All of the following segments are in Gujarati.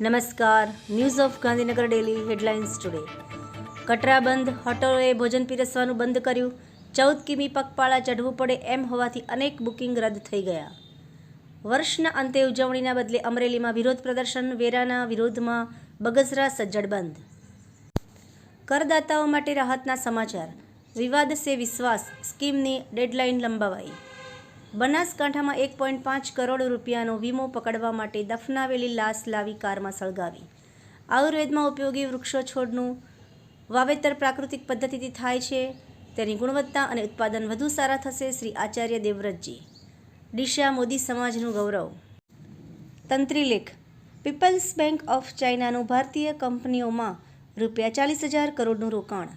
નમસ્કાર, news of Gandhinagar daily headlines today. Katra બંધ, હોટલોએ ભોજન પીરસવાનું બંધ કર્યું. 14 કિમી પગપાળા ચઢવું પડે એમ હોવાથી અનેક બુકિંગ રદ થઈ ગયા. વર્ષના અંતે ઉજવણીના બદલે અમરેલીમાં વિરોધ પ્રદર્શન. વેરાના વિરોધમાં બગસરા સજ્જડ બંધ. કરદાતાઓ માટે રાહતના સમાચાર. વિવાદ સે વિશ્વાસ સ્કીમની ડેડલાઇન લંબાવાઈ. બનાસકાંઠામાં 1.5 કરોડ રૂપિયાનો વીમો પકડવા માટે દફનાવેલી લાશ લાવી કારમાં સળગાવી. આયુર્વેદમાં ઉપયોગી વૃક્ષો છોડનું વાવેતર પ્રાકૃતિક પદ્ધતિથી થાય છે. તેની ગુણવત્તા અને ઉત્પાદન વધુ સારા થશે. શ્રી આચાર્ય દેવવ્રતજી. ડીશા મોદી સમાજનું ગૌરવ. તંત્રીલેખ. પીપલ્સ બેંક ઓફ ચાઇનાનું ભારતીય કંપનીઓમાં ₹40,000 કરોડનું રોકાણ.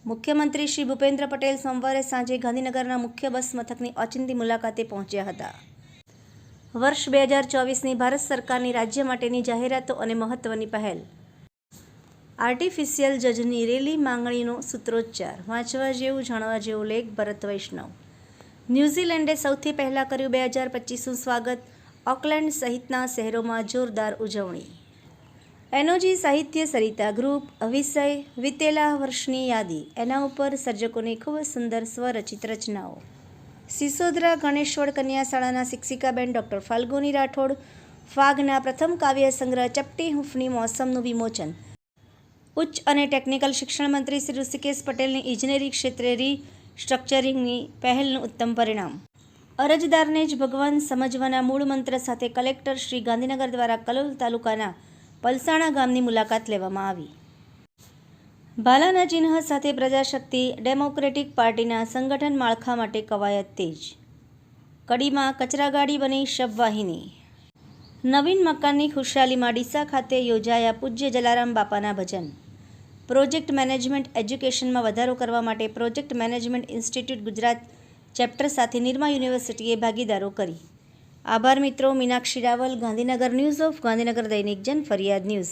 મુખ્યમંત્રી શ્રી ભૂપેન્દ્ર પટેલ સોમવારે સાંજે ગાંધીનગરના મુખ્ય બસ મથકની ઓચિંતી મુલાકાતે પહોંચ્યા હતા. વર્ષ 2024ની ભારત સરકારની રાજ્ય માટેની જાહેરાતો અને મહત્વની પહેલ. આર્ટિફિશિયલ જજની રેલી માંગણીનો સૂત્રોચ્ચાર. વાંચવા જેવું, જાણવા જેવું લેખ ભરત વૈષ્ણવ. ન્યૂઝીલેન્ડે સૌથી પહેલાં કર્યું 2025નું સ્વાગત. ઓકલેન્ડ સહિતના શહેરોમાં જોરદાર ઉજવણી. એનોજી સાહિત્ય સરિતા ગ્રુપ. વિષય વીતેલા વર્ષની યાદી. એના ઉપર સર્જકોની ખૂબ સુંદર સ્વરચિત રચનાઓ. સિસોદરા ગણેશવડ કન્યા શાળાના શિક્ષિકાબેન ડૉક્ટર ફાલ્ગુની રાઠોડ. ફાગના પ્રથમ કાવ્ય સંગ્રહ ચપટી હૂંફની મોસમનું વિમોચન. ઉચ્ચ અને ટેકનિકલ શિક્ષણ મંત્રી શ્રી ઋષિકેશ પટેલની ઇજનેરી ક્ષેત્રે રીસ્ટ્રક્ચરિંગની પહેલનું ઉત્તમ પરિણામ. અરજદારને જ ભગવાન સમજવાના મૂળ મંત્ર સાથે કલેક્ટર શ્રી ગાંધીનગર દ્વારા કલોલ તાલુકાના પલસાણા ગામની મુલાકાત લેવામાં આવી. ભાલાના ચિહ્ન સાથે પ્રજાશક્તિ ડેમોક્રેટિક પાર્ટીના સંગઠન માળખા માટે કવાયત તેજ. કડીમાં કચરાગાડી બની શબવાહિની. નવીન મકાનની ખુશાલીમાં ડીસા ખાતે યોજાયા પૂજ્ય જલારામ બાપાના ભજન. પ્રોજેક્ટ મેનેજમેન્ટ એજ્યુકેશનમાં વધારો કરવા માટે project management institute Gujarat chapter સાથે નિરમા યુનિવર્સિટીએ ભાગીદારો કરી. આભાર મિત્રો. મીનાક્ષી રાવલ, ગાંધીનગર. ન્યૂઝ ઓફ ગાંધીનગર દૈનિક જન ફરિયાદ ન્યૂઝ.